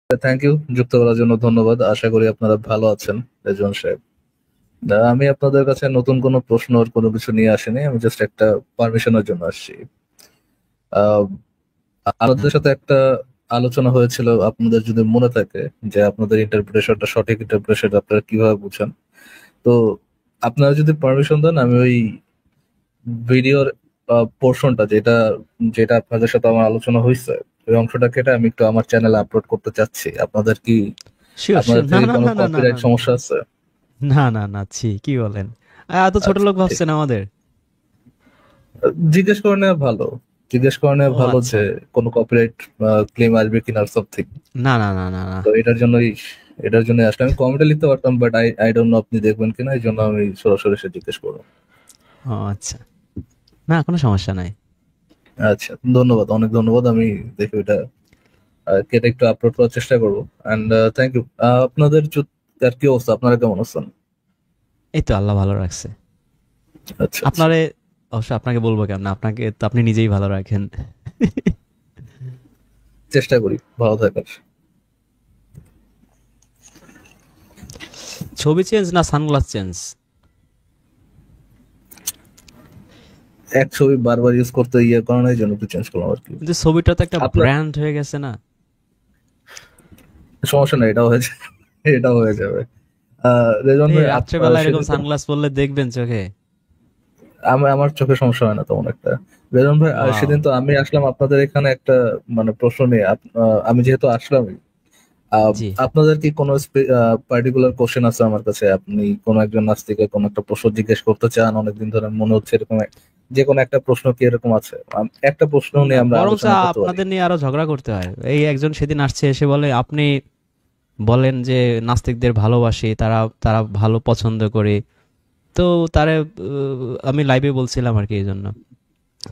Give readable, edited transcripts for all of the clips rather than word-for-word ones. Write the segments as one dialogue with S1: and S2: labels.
S1: Thank you, যুক্ত করার জন্য ধন্যবাদ। আশা করি আপনারা ভালো আছেন রেজওয়ান সাহেব। আমি আপনাদের কাছে নতুন কোনো প্রশ্ন আর কোনো কিছু নিয়ে আসিনি, আমি জাস্ট একটা পারমিশনের জন্য আসছি। আহ, আপনাদের সাথে একটা আলোচনা হয়েছিল, আপনাদের যদি মনে থাকে, যে আপনাদের ইন্টারপ্রিটেশনটা সঠিক ইন্টারপ্রিটেশন আপনারা কিভাবে বুঝেন। তো আপনারা যদি পারমিশন দেন, আমি ওই ভিডিওর পোর্শনটা যেটা যেটা আপনাদের সাথে আমার আলোচনা হয়েছে, ওই অংশটা কেটে আমি একটু আমার চ্যানেলে আপলোড করতে চাচ্ছি। আপনাদের কি
S2: শিওর
S1: আপনাদের
S2: শিওর, না
S1: থেকে
S2: না
S1: কোনো
S2: না না না না
S1: কপিরাইট
S2: না
S1: সমস্যা আছে?
S2: না না না, ছি কি বলেন? এত ছোট
S1: আচ্ছা,
S2: লোক
S1: ঠিক।
S2: ভাবছেন আমাদের?
S1: জিজ্ঞেস করে নেওয়া ভালো, জিজ্ঞেস করে নেওয়া
S2: ও
S1: ভালো
S2: আচ্ছা।
S1: যে কোনো কপিরাইট ক্লেম আসবে কিনা সামথিং।
S2: না না না না না।
S1: তো এটার জন্য আসলে আমি কমেন্টে লিখতে পারতাম, but I I don't know আপনি দেখবেন কিনা, এই জন্য আমি সরাসরি এসে জিজ্ঞেস করবো।
S2: ও আচ্ছা, না কোনো সমস্যা নাই।
S1: আচ্ছা, ধন্যবাদ, অনেক ধন্যবাদ। আমি দেখি ওইটা কেটে একটু আপলোড করার চেষ্টা করবো। And thank you. আপনাদের আর কি অবস্থা, আপনারা কেমন আছেন?
S2: এই তো আল্লাহ ভালো রাখছে
S1: আচ্ছা, আচ্ছা।
S2: আপনারে। অবশ্য আপনাকে বলবো কেমন, আপনাকে তো আপনি নিজেই ভালো রাখেন।
S1: চেষ্টা করি ভালো থাকার।
S2: ছবি চেঞ্জ না সানগ্লাস চেঞ্জ?
S1: এক ছবি বারবার ইউজ করতে ইয়ে করানোর জন্য একটু চেঞ্জ করলাম আর কি।
S2: কিন্তু ছবিটা তো একটা
S1: আপনার
S2: ব্র্যান্ড হয়ে গেছে না?
S1: সমস্যা নেই, এটাও হয়ে যাবে। এটাও হয়ে যাবে। রেজন
S2: এই
S1: ভাই,
S2: রাত্রেবেলা এরকম
S1: সেদিন তো
S2: সানগ্লাস পরলে দেখবেন চোখে।
S1: আমার চোখে সমস্যা হয় না তেমন একটা। রেজন ভাই,
S2: ওয়াও।
S1: সেদিন তো আমি আসলাম আপনাদের এখানে একটা মানে প্রশ্ন নিয়ে। আমি যেহেতু আসলাম,
S2: জি।
S1: আপনাদের কি কোনো পার্টিকুলার কোশ্চেন আছে আমার কাছে? আপনি কোনো একজন নাস্তিকে কোনো একটা প্রশ্ন জিজ্ঞেস করতে চান, অনেকদিন ধরে মনে হচ্ছে এরকম যে কোনো একটা প্রশ্ন কি এরকম আছে? একটা প্রশ্ন
S2: না,
S1: নিয়ে আমরা
S2: বরঞ্চ
S1: আলোচনা করতে পারি।
S2: আপনাদের নিয়ে আরো ঝগড়া করতে হয়। এই একজন সেদিন আসছে, এসে বলে আপনি বলেন যে নাস্তিকদের ভালোবাসি, তারা তারা ভালো পছন্দ করে। তো তারে আমি লাইভে বলছিলাম আর কি, এই জন্য।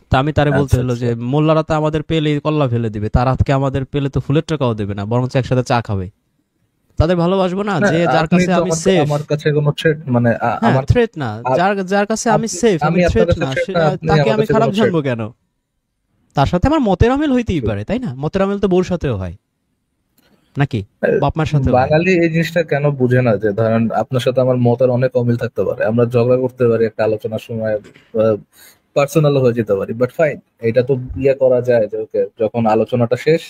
S2: তা আমি তারে বলতে
S1: আচ্ছা,
S2: হলো
S1: আচ্ছা।
S2: যে মোল্লারা তো আমাদের পেলে কল্লা ফেলে দিবে, তারা আজকে আমাদের পেলে তো ফুলের টাকাও দেবে না, বরঞ্চ একসাথে চা খাবে। তাদের ভালোবাসবো না
S1: না,
S2: যে যার
S1: আপনি
S2: কাছে
S1: তো
S2: আমি
S1: আমার
S2: সেফ?
S1: আমার কাছে কোনো থ্রেট মানে
S2: হ্যাঁ,
S1: আমার
S2: থ্রেট না। যার যার কাছে আমি সেফ, আমি
S1: আমি আপনার
S2: থ্রেট
S1: কাছে
S2: না,
S1: থ্রেট না, আপনি
S2: তাকে
S1: আমার
S2: আমি
S1: কাছে
S2: খারাপ
S1: কোনো থ্রেট
S2: জানবো
S1: না।
S2: কেন? তার সাথে আমার মতের অমিল হইতেই পারে, তাই না? মতের অমিল তো বউর সাথেও হয় নাকি? বাপ মার সাথেও হয়।
S1: বাঙালি এই জিনিসটা কেন বুঝে না যে ধরেন আপনার সাথে আমার মতের অনেক অমিল থাকতে পারে, আমরা ঝগড়া করতে পারি একটা আলোচনার সময়, পার্সোনাল হয়ে যেতে পারি, বাট ফাইন। এটা তো ইয়ে করা যায় যে ওকে, যখন আলোচনাটা শেষ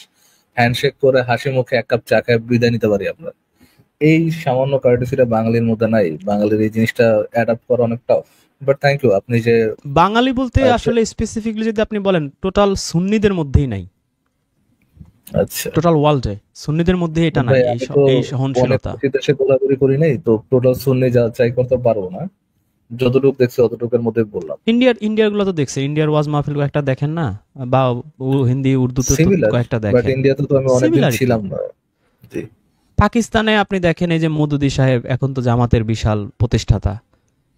S1: হ্যান্ডশেক করে হাসি মুখে এক কাপ চা খেয়ে বিদায় নিতে পারি আমরা। এই সামান্য কার্টেসিটা বাঙালির মধ্যে নাই। বাঙালির এই জিনিসটা অ্যাডাপ্ট করা অনেক টাফ। বাট থ্যাংক ইউ, আপনি যে
S2: বাঙালি বলতে
S1: আচ্ছা,
S2: আসলে স্পেসিফিকলি যদি আপনি বলেন, টোটাল সুন্নিদের মধ্যেই নাই।
S1: আচ্ছা।
S2: টোটাল ওয়ার্ল্ডে সুন্নিদের মধ্যে এটা নাই,
S1: ভাই, আমি তো
S2: এই
S1: অনেক
S2: সহনশীলতা।
S1: বেশি দেশে ঘোরাঘুরি করি নাই, তো টোটাল সুন্নি যাচাই করতে পারবো না। যতটুকু দেখছি অতটুকুর মধ্যে বললাম।
S2: ইন্ডিয়ার গুলো তো দেখছে, ইন্ডিয়ার ওয়াজ মাহফিল কয়েকটা দেখেন না? বা হিন্দি উর্দুতে তো
S1: সিমিলার,
S2: কয়েকটা
S1: বাট
S2: দেখেন।
S1: ইন্ডিয়াতে তো আমি অনেকদিন
S2: সিমিলারিটি।
S1: ছিলাম না। জি।
S2: পাকিস্তানে আপনি দেখেন, এই যে মওদুদি সাহেব এখন তো জামাতের বিশাল প্রতিষ্ঠাতা।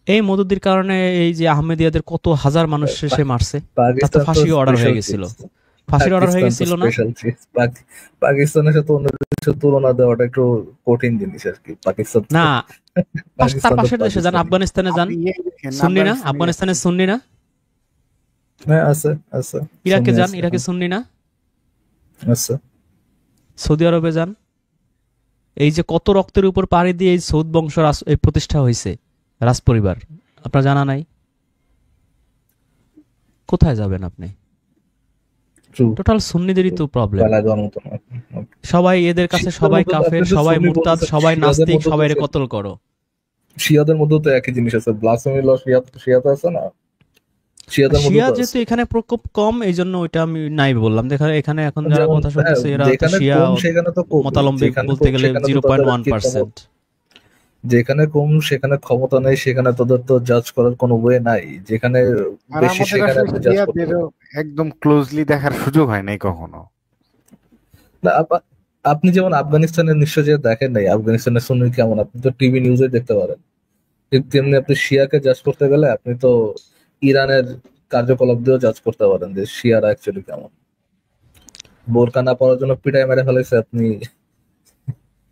S2: এই মওদুদির কারণে এই যে আহমেদিয়াদের কত হাজার মানুষ সে মারছে। তার তো
S1: পাকিস্তান তো
S2: ফাঁসি অর্ডার হয়ে
S1: স্পেশাল
S2: গেছিল।
S1: চিজ।
S2: ফাঁসির অর্ডার হয়ে
S1: পাকিস্তান তো
S2: গেছিল না?
S1: Special cheese. পাকিস্তানের সাথে অন্য দেশের তুলনা দেওয়াটা একটু কঠিন জিনিস আর কি। পাকিস্তান তো
S2: না, তার
S1: পাকিস্তান তো
S2: পাশের দেশে যান,
S1: পাকিস্তান।
S2: আফগানিস্তানে যান।
S3: আপনি ইয়ে দেখেন
S2: সুন্নি না?
S3: আফগানিস্তানে
S2: আফগানিস্তানে
S3: গেছেন?
S2: সুন্নি না?
S1: হ্যাঁ, আছে, আছে।
S2: ইরাকে
S1: সুন্নি
S2: যান,
S1: আছে,
S2: ইরাকে
S1: হ্যাঁ,
S2: সুন্নি না?
S1: আছে।
S2: সৌদি আরবে যান। এই যে কত রক্তের উপর পাড়ি দিয়ে এই সৌদ বংশ এই প্রতিষ্ঠা হয়েছে, রাজ পরিবার, আপনার জানা নাই? কোথায় যাবেন আপনি?
S1: ট্রু।
S2: টোটাল সুন্নিদেরই তো প্রবলেম।
S1: বেলা দেওয়ার মতো না।
S2: সবাই এদের কাছে,
S1: শিয়াদের
S2: সবাই
S1: মধ্যে তো
S2: কাফের,
S1: আপনি যে
S2: সবাই
S1: সুন্নি
S2: মুরতাদ,
S1: বলতেছেন,
S2: সবাই
S1: শিয়াদের
S2: নাস্তিক,
S1: মধ্যে তো
S2: সবাই কতল করো।
S1: শিয়াদের মধ্যেও তো একই জিনিস আছে, ব্লাসফেমি ল। শিয়াতে আছে না? শিয়াদের মধ্যেও
S2: শিয়া
S1: তো
S2: যেহেতু
S1: আছে।
S2: এখানে প্রকোপ কম, এই জন্য ওইটা আমি নাই বললাম। দেখা এখানে এখন যারা
S1: যেমন,
S2: কথা
S1: হ্যাঁ,
S2: শুনতেছে, এরা তো
S1: যেখানে
S2: শিয়া
S1: কম সেখানে তো কমই,
S2: মতালম্বী
S1: যেখানে
S2: বলতে
S1: কম
S2: গেলে
S1: সেখানে তো
S2: জিরো
S1: তাদের
S2: পয়েন্ট
S1: আর
S2: ওয়ান
S1: কি
S2: পার্সেন্ট
S1: যেখানে কম সেখানে ক্ষমতা নেই, সেখানে তাদের তো জাজ করার কোনো ওয়ে নাই। যেখানে
S3: আর
S1: বেশি
S3: আমাদের
S1: সেখানে
S3: আসলে
S1: আপনি জাজ করতে
S3: শিয়াদেরও
S1: পারেন।
S3: একদম ক্লোজলি দেখার সুযোগ হয় নাই কখনো।
S1: না, আপনি যেমন আফগানিস্তানের নিশ্চয় যে দেখেন নাই, আফগানিস্তানের সুন্নি কেমন আপনি তো টিভি নিউজে দেখতে পারেন। ঠিক তেমনি আপনি শিয়াকে জাজ করতে গেলে আপনি তো ইরানের কার্যকলাপ দিয়েও জাজ করতে পারেন যে শিয়ারা অ্যাকচুয়ালি কেমন। বোরকা না পরার জন্য পিটায় মেরে ফেলেছে, আপনি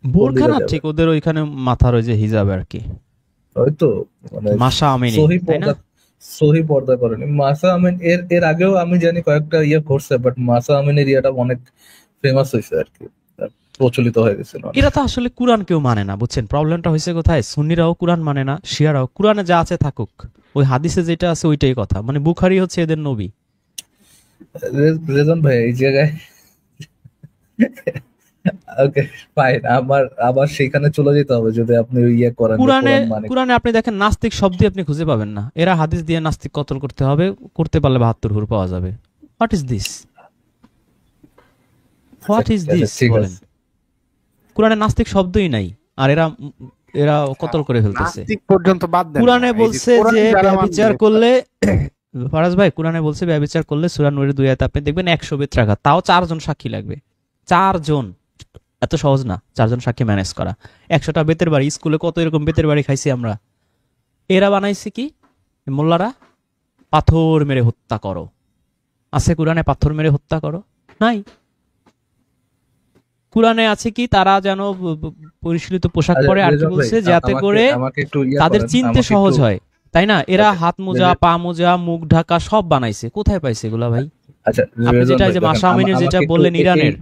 S1: কোন
S2: বোরখা
S1: দিকে
S2: না, ঠিক
S1: যাবেন?
S2: ওদের ওইখানে মাথার ওই যে হিজাব আর কি,
S1: হয়তো মানে
S2: মাসা আমিনি,
S1: সহি
S2: তাই না?
S1: পর্দা সহি পর্দা করেনি মাসা আমিন। এর আগেও আমি জানি কয়েকটা ইয়ে করছে, বাট মাসা আমিনের ইয়েটা অনেক ফেমাস হয়েছে আর কি। প্রচলিত হয়ে গেছিল।
S2: এরা তো আসলে কোরআন কেউ মানে না, বুঝছেন? প্রবলেমটা হয়েছে কোথায়? সুন্নিরাও কোরআন মানে না, শিয়ারাও। কোরআনে যা আছে থাকুক, ওই হাদিসে যেটা আছে ওইটাই কথা। মানে বুখারী হচ্ছে এদের নবী।
S1: রেজন ভাই এই জায়গায় ওকে ফাইন, আবার সেখানে চলে যেতে হবে যদি আপনি ইয়ে করেন যে
S2: কোরআনে
S1: কোরআন মানে।
S2: কোরআনে আপনি দেখেন নাস্তিক শব্দই আপনি খুঁজে পাবেন না। এরা হাদিস দিয়ে নাস্তিক কতল করতে হবে, করতে পারলে 72 হুর পাওয়া যাবে। What is this? What is
S1: আচ্ছা
S2: দিস
S1: ঠিক
S2: বলেন?
S1: আছে।
S2: কোরআনে নাস্তিক শব্দই নাই, আর এরা এরা কতল করে ফেলতেছে।
S3: নাস্তিক পর্যন্ত বাদ দেন না,
S2: কোরআনে
S3: এই যে
S2: বলছে
S3: কোরআন
S2: যে
S3: যারা
S2: ব্যভিচার
S3: মানবে
S2: করলে ফারাজ ভাই, কোরআনে বলছে ব্যভিচার করলে সূরা নূরের 2 আয়াতে আপনি দেখবেন 100 বেত্রাঘাত, তাও 4 জন সাক্ষী লাগবে। 4 জন, এত সহজ না 4 জন সাক্ষী ম্যানেজ করা। 100টা বেতের বাড়ি, স্কুলে কত এরকম বেতের বাড়ি খাইছি আমরা। এরা বানাইছে কি মোল্লারা? পাথর মেরে হত্যা করো। আছে কোরআনে পাথর মেরে হত্যা করো? নাই। কোরআনে আছে কি তারা যেন পরিশীলিত পোশাক
S1: আচ্ছা
S2: পরে, আর কি
S1: রেজন ভাই
S2: বলছে যাতে করে
S1: আমাকে একটু ইয়ে
S2: তাদের
S1: করেন,
S2: চিনতে
S1: আমাকে
S2: সহজ
S1: একটু
S2: হয়, তাই না? এরা
S1: আচ্ছা
S2: হাত মোজা, পা মোজা, মুখ ঢাকা সব বানাইছে। কোথায় পাইছে এগুলা ভাই?
S1: আচ্ছা
S2: আপনি
S1: রেজন
S2: যেটা
S1: ভাই
S2: এই যে
S1: দেখেন
S2: মাসা আমিনের যেটা
S1: আমাকে একটু
S2: বললেন ইরানের